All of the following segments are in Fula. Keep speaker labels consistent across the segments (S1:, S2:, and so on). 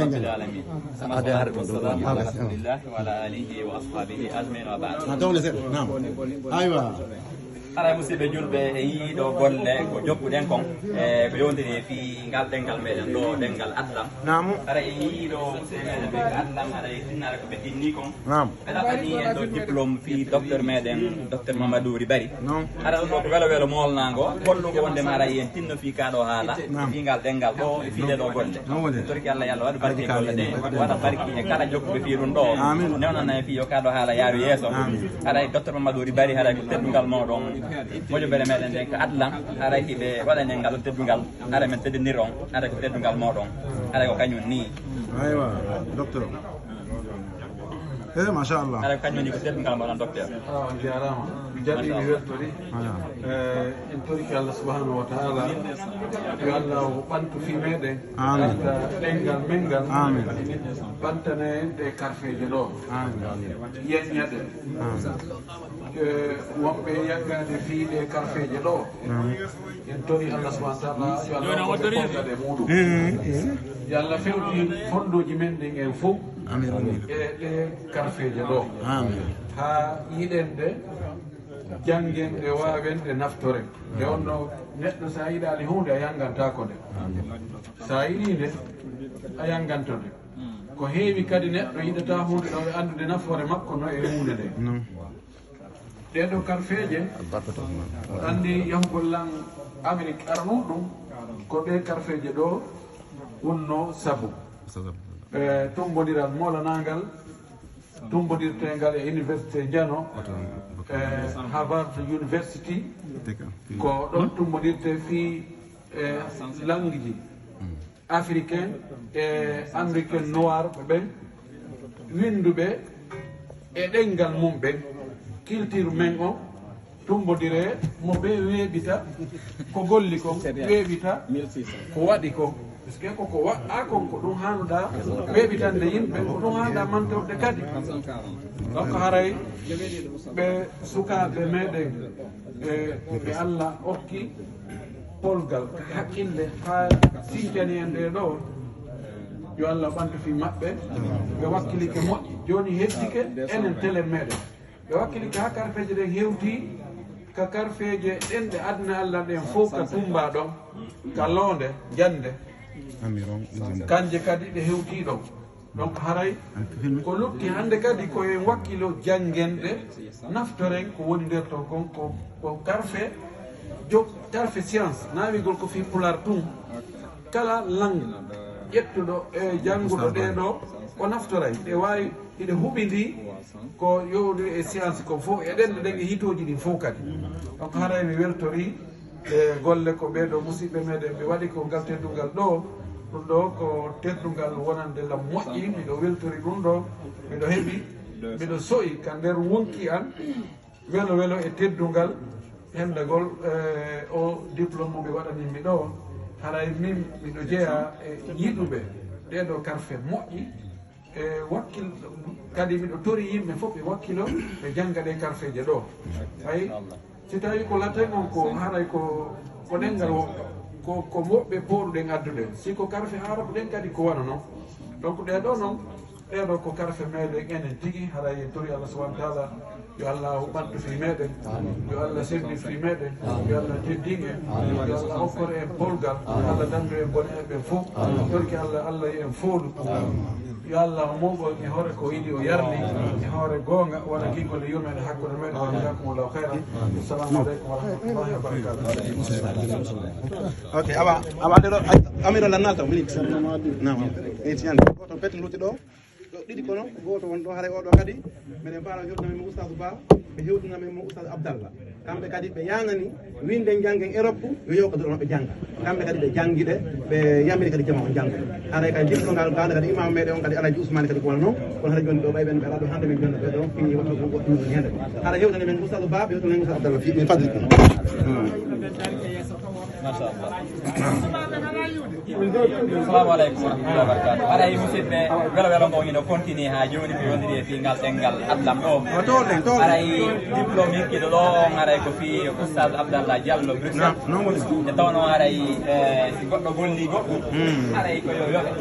S1: رب العالمين والسلام على رسول الله وعلى آله وأصحابه أجمعين وبعد.
S2: نعم أيوة
S1: ara musidɓe julɓe e yiiɗo golle ko jokkuɗen kon ko yowdiri fi ngal ɗengal meɗen ɗo ɗengal adlam ara e yiiɗo musidɓe meɗen ɓe ko adlam ara e tinnare ko ɓe tinni kon ɓe ɗaɓani en ɗo diplôme fi docteur meɗen docteur Mamadou Ribari ara ɗum ɗo ko welo welo molnago hollugo wondema ara en tinno fi kaɗo haala fi ngal ɗengal ɗo e fiɗe ɗo golle torki Allah yallah waɗa barke golle ɗe waɗa barki e kala jokkuɓe fi ɗum ɗo newnana e fi yo kaɗo haala yaaru yeeso ara e docteur Mamadou Ribari haɗa ko teddungal moɗon moƴƴuɓere meɗen nden ko adlam aray hiɓe waɗane ngal teddungal ara men teddinir on ara ko teddungal moɗon ara ko kañum ni
S2: aywa docteur machallah
S1: ara ko kañum ni ko teddungal moɗon docteur
S3: jarama jaɓi mi weltori en toriki Allah subhanahu wa taala yo Allah o ɓantu fi meɗen ɓanta ɗengal mengal ɓantane ɗe karfeje ɗo yeññaɗe woɓɓe yaggade fiiɗe karfeje ɗo en tori Allah subhanahu wa taala yo Allah oɗe muɗum yo Allah fewɗi fondoji men ɗin en fof e ɗe karfeje ɗo ha yiɗen ɗe janggen ɗe wawen ɗe naftore nde onno neɗɗo sa yiɗani hunde a yanggantako nde sa yiɗi nde a yangganto nde ko heewi kadi neɗɗo yiɗata hunde ɗo e andude nafoore makko no e hunde nde ɗeɗo karfeje andi yahugol lan Amérique arnuɗum ko ɗe karfeje ɗo wonno sabu tumbodiral molanagal tumbodirtengal e université Diano Harvard University ko ɗon tumbodirte fi langue ji africain e américain noir ɓe winduɓe e ɗengal mum ɓe culture men o tumbodire mo ɓe weeɓita ko golli kon weeɓita ko waɗi ko parce que koko waɗa kon ko ɗum hannuɗa weeɓitande yimɓe ko ɗum hannuɗa mantorde kadi donc haray ɓe sukaɓe meɗen ɓe Allah okki polgal haqqille ha sincani en ɗe ɗo yo Allah ɓantu fi maɓɓe ɓe wakkilike moƴƴi joni hettike enen télé meɗen ɓe wakkilike ha karfeje ɗen hewti ka karfeje ɗenɗe adna Allah ɗen fof ka tumba ɗon ka loonde jande kanje kadi ɗe hewti ɗon donc haray ko lutti hande kadi koyen wakkilo jangenɗe naftoren ko woni nder to kon ko karfe karfe science nawigol ko fi pular tum kala langue ƴettuɗo e jannguɗo ɗeɗo ko naftoray ɗe wawi iɗe huɓidi ko yowdu e science ko fof e ɗenɗe ɗen e hitoji ɗin fof kadi donc haray mi weltori e golle ko ɓeɗo musidɓe meɗen ɓe waɗi ko ngal teddungal ɗo ɗum ɗo ko teddungal wonande lam moƴƴi miɗo weltori ɗum ɗo miɗo heeɓi miɗo soyi ka nder wonki an welo welo e teddungal hendagol o diplôme mo ɓe waɗanimmi ɗo haray min miɗo jeeya e yiɗuɓe ɗeɗo karfe moƴƴi e wakkil kadi miɗo tori yimɓe fof ɓe wakkilo ɓe jangga ɗe karfeje ɗo ay si tawi ko latin on ko haray ko ɗengal ko moɓɓe pooɗuɗen addude si ko karfe arabe ɗen kadi ko wana noon donc ɗeɗo noon ɗeɗo ko karfe meɗen enen tigui haray en tori Allah subahana taala yo Allah ɓantu fi meɗen yo Allah sembi fi meɗen yo Allah teddinge yo Allah hokkore en polgal Allah dandu en bone eɓen fof torki Allah en fooɗu yo Allah moɓo e hoore ko yiɗi o yarli e hoore goonga wona kiggol e yurmede hakkude meɗen jazakumullahu khairan assalamu aleykum wa rahmatullahi wa barakatuh
S2: ok awa ɗeɗo amiro lan nalta minute nam etiñande goto pette lutti ɗo ɗiɗi kono goto won ɗo haare oɗo kadi miɗen mbawa hewtinamen mo oustadou Ba ɓe hewtinamen mo oustadou Abdallah kamɓe kadi ɓe yangani winde janggen Europe yo yewkadoro maɓe jangga kamɓe kadi ɓe janguiɗe ɓe yamiri kadi jama o jangga haray kadi diplôgal gande kadi imam meɗen on kadi Alaji Ousmane kadi ko wona noon kono haɗa joni ɗo ɓayɓen ɓe aɗa ɗo hande min jonno ɓe ɗo fini woɗɗuɗum hende haɗa hewtani men oustadou Ba ɓe hewtani men oustadou Abdallah fi min fadli
S1: assalamu aleykum wa rahmatullahi wa barakatuh haɗa musidɓe welo welo ngo ino continue ha joni ko yondiri e fi ngal ɗengal adlam ɗo haɗay diplôme hikkiɗo ɗo on haɗay ko fi oustad Abdallah Diallo Bruxelles nde tawno haɗay si goɗɗo golli goɗɗum haɗay koyo yoɓe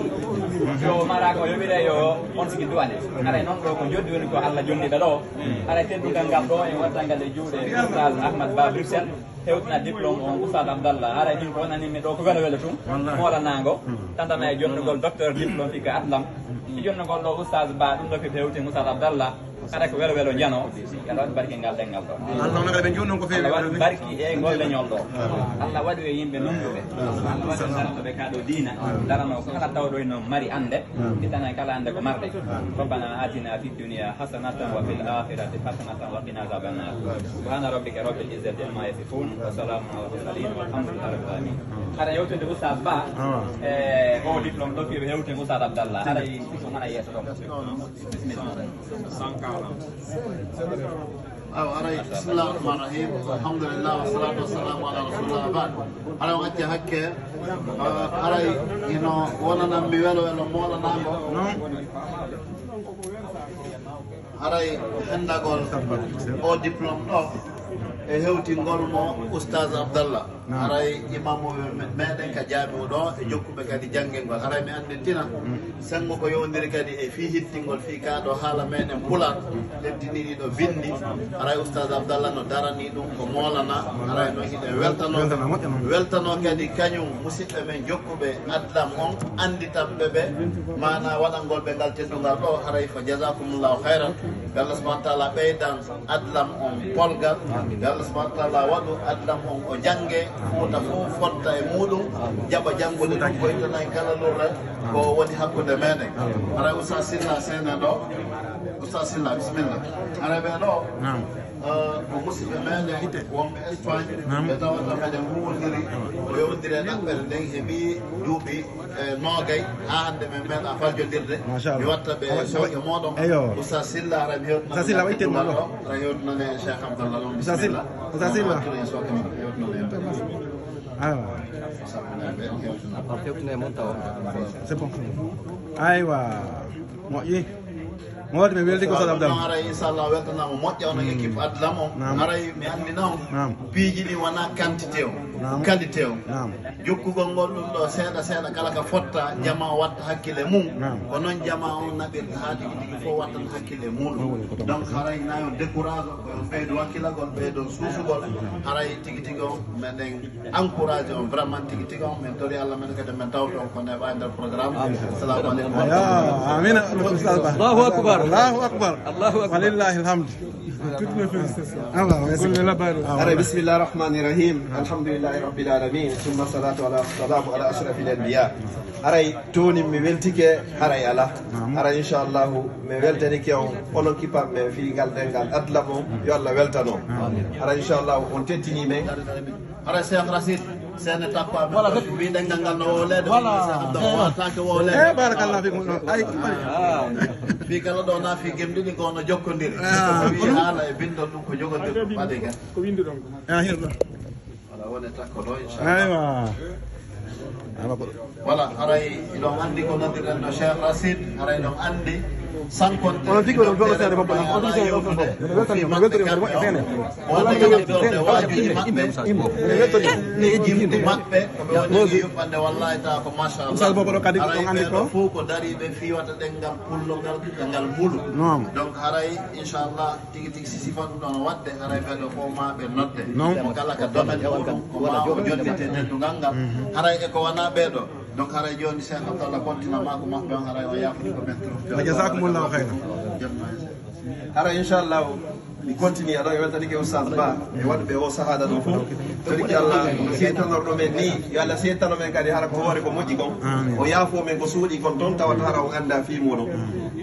S1: yo mara ko yobire yo on sigi duwane ara non do ko joddi woni ko Allah jondi be do ara teddugal ngal do e wadangal e juude Oustaz Ahmad Ba Bruxelles hewtina diplôme on Oustaz Abdallah ara din ko nani mi do ko wala wala tum mola nango tandana e jonnugol docteur diplôme fi ka atlam jonnugol do Oustaz Ba dum do fi hewti Oustaz Abdallah kada ko welo jano yalla barki ngal dengal do
S2: Allah on be jonnon ko feewi
S1: barki e golle nyol do Allah wadi e yimbe nonduɓe Allah wadi daranoɓe kaɗo dina darano ko kala tawɗo no mari ande itana kala ande ko marde rabbana atina fi dunya hasanatan wa fil akhirati hasanatan wa qina adhaban nar subhana rabbika rabbil izzati amma yasifun wa salamun ala mursalin walhamdulillahi rabbil alamin ara yewtude Oustaz Ba e o diplôme do fi hewte Oustaz Abdallah ara ko mana yeso do bismillah
S4: بسم الله الرحمن الرحيم الحمد لله والصلاة والسلام على رسول الله بعد أنا وقت هكا أنا وانا نمي ولو مولا نامو أنا هندا قول أو دبلوم e hewtingol mo Oustaz Abdallah aray imamu meɗen ka jaami'u ɗo e jokkuɓe kadi janngel aray mi andintina sengo ko yowdiri kadi e fi hittingol fi ka ɗo haala meɗen pulat leddini ɗiɗo bindi aray Oustaz Abdallah no darani ɗum ko moolana aray no hiɗen weltano kadi kañum musidɓe men jokkuɓe adlam on anditanɓe ɓe mana waɗangol ɓe ngal teddungal ɗo aray fo jasakumullahu hayran ɓe Allah subahana taala ɓeydan adlam on polgal Allah subhanahu wa ta'ala waɗu adlam on o jange fuuta fof fotta e muɗum jaɓa janngude ɗum ko ittana en kala lurre ko woni hakkude meɗen ara Oustaz Sylla sene ɗo Oustaz Sylla bisimilla ara ɓe ɗo ko musidɓe meɗen wonɓe Espagne ɓe tawata meɗen huwodiri o yewdiri e ɗaɓɓere nden heeɓi duuɓi noogay ha hande men meeɗa faljodirde mi watta ɓe soƴe moɗon Oustaz Sylla ara mi hewtinaɗo ara hewtinane Cheikh Abdallah ɗon bisimilla Oustaz Sylla
S2: c'est bon aywa moƴƴi moɗi mi welti ko Oustaz Abdallah
S4: ara inchallah weltanama moƴƴa ono équipe adlam o aray mi andina on piiji ɗi wona quantité o qualité o jokkugol ngol ɗum ɗo seeɗa seeɗa kala ka fotta jama watta hakkille mum ko noon jama on naɓirta ha tigi tigi fof wattan hakkille muɗum donc haray nayo décourage o koyon ɓeydo wakkilagol ɓeydo suusugol haray tigi tigi o meɗen encouragé on vraiment tigi tigi on min tori Allah men kadi min tawto on ko neɓa e nder programme assalamu aleykum
S2: amina Oustaz Ba
S5: Allahu akbar
S2: Allahu akbar
S5: Allahu akbar
S2: walillahi alhamd
S6: toutes mes félicitations
S5: بسم الله الرحمن الرحيم الحمد لله رب العالمين ثم الصلاة والسلام على أشرف الأنبياء أراي توني مي weltike haray ala ara inchallah mi weltanike on onon kipanɓe fi ngal dengal adlamo yo Allah weltano ara inchallah on tettini men
S4: ara Cheikh Racine sene takko amen wi dengal ngal no wolede watake wolede
S2: barakallah fikum ay
S4: fi kala ɗo na fi gemɗiɗi ko no jokkodiri wi haala e bindol ɗum ko jogodir waɗi gen
S6: ko windi ɗon
S4: voilà wone takko ɗo inchallah
S2: aywa
S4: voilà aray ɗon andi ko nodiren no Cheikh Racine aray ɗon andi sankonde
S2: on tigi ɗon feɗo seeɗa babbalam on tigi seeɗa
S4: wajuji maɓɓe jimdi maɓɓe koɓe waɗi yuɓɓande wallahi tawa ko machallah
S2: bobo ɗo kadi ɗon andi ko
S4: fof ko dariɓe fiwata ɗengal pullogal ngal mbulu donc haray inchallah tigi tigi si sifa ɗum ɗon wadde haray ɓeɗo fof ma ɓe nodde mo kala ka domaine muɗum ko ma o jonnete teddugal ngal haray eko wona ɓeɗo donc haray joni Cheikh Abdallah continue mako maɓɓe on haray o yafni ko men trop
S2: jazakumullahu khairan
S5: ara inchallah mi continue aɗo e weltanike Oustaz Ba e waɗɓe o sahada ɗo fof toriki Allah settanorɗo men ni yo Allah settano men kadi hara ko hoore ko moƴƴi kon o yaafo men ko suuɗi kon toon tawata hara o anda fi muɗum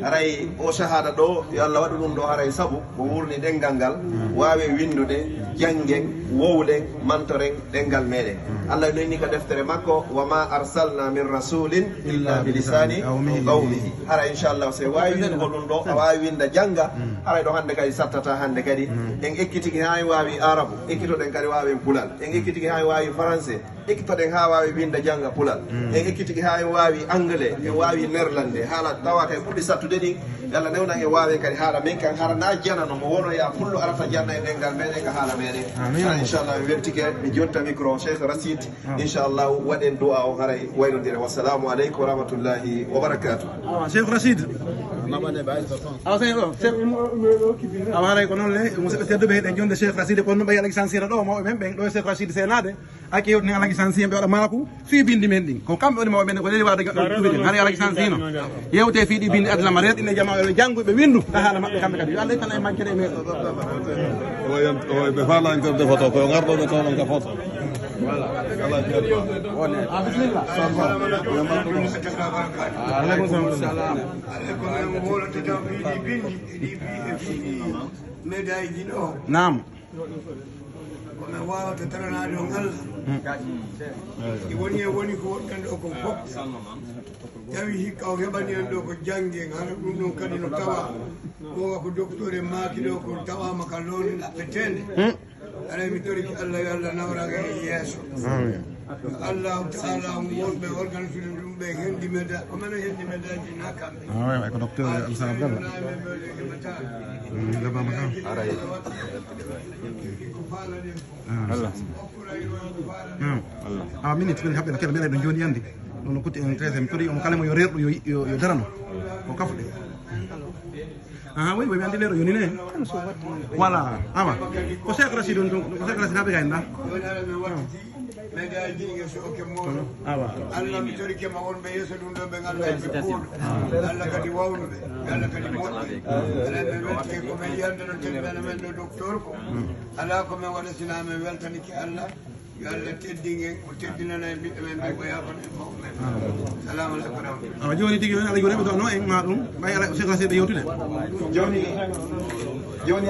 S5: aray o sahada ɗo yo Allah waɗu ɗum ɗo haray saabu ko wurni ɗengal ngal wawe windude janggen wowlen mantoren ɗengal meɗen Allah noyni ko deftere makko wa ma arsalna min rasulin illa bi lisani qawmihi hara inchallah so wawi windugo ɗum ɗo a wawi winda jangga haray ɗo hande kadi sattata hande kadi en ekkitiki ha wawi arabu ekkitoɗen kadi wawen pulal en ekkitiki ha wawi français ekkitoɗen ha wawi winde jangga pulal en ekkitiki ha en wawi anglais en wawi néerlandais haala tawa kay ɓuuri sattude ɗin yalla newnan e wawen kadi haala min kan haala na janano mo wono ya fullo arata janna e ɗengal meɗen ka haala meɗen inchallah mi weltike mi jonta micro cheikh rasid inchallah waɗen du'a o haray waynodire wassalamu aleykum wa rahmatullahi wa barakatuh
S2: cheikh rasid awa sey ɗo awa haray ko noon le musidɓe tedduɓe heɗen jonde cheikh rasid kono ɓe alaji sansira ɗo mawɓe men ɓen ɗo e cheikh rasid senade hakki hewtini alaji sansi ɓe waɗa maku fi bindi men ɗin ko kamɓe woni mawɓe men ko ɗeɗi wade ɗuɓiɗen haray alaji sansino yewte fiiɗi bindi adlama reɗine jama ɓe jangguɓe windu ta haala maɓɓe kamɓe kadi yo allah tan e mankere e meɗen
S6: ɓe falantorde photo koyo garɗoɓe toɗon ka photo
S2: bisimilla aleykum salam
S7: médaille ji ɗo
S2: nam
S7: kono wawata taranade on Allah woni ko wonɗen ɗo ko fof tawi hikka o heɓani en ɗo ko janggen hana ɗum ɗon kadi no tawa goga ko docteur e maaki ɗo ko tawama ka lowni ɗaɓɓetende aɗa mi toriki Allah yo Allah nawraga e yeeso allahu taala wonɓe organisme ɗum ɓe hendi médaille ko mene hendi médaille ji na kamɓe
S2: ko docteur Alsan Abdallah lebama kam Allah minute ɓen haɓɓe kela mbiɗa ɗo joni yandi ɗum no kutti en trésé mi tori omo kalamo yo rerɗo yo darano ko kafuɗe oui ɓe andi lero yonine hen voilà awa ko cheikh rasid on ko cheikh rasid haɓe gayna
S7: médaille ji ɗi so okke moɗo
S2: awa
S7: Allah mi tori kema wonɓe yeeso ɗum ɗo ɓe ganduɗa ɓe Allah kadi wawnuɓe Allah kadi moƴɓe ala ɓe weltike komin yiyande no teddana men ɗo docteur ko ala komin waɗa sina min weltaniki Allah yo Allah teddingen o teddinana e ɓiɓɓe men ɓe ko yafan en mawɓe men salamu aleykum rahmatullah
S2: awa joni tigui ala joni ɓe ɗo no en ma ɗum ɓay ala cheikh rasid ɓe yewtude
S5: joni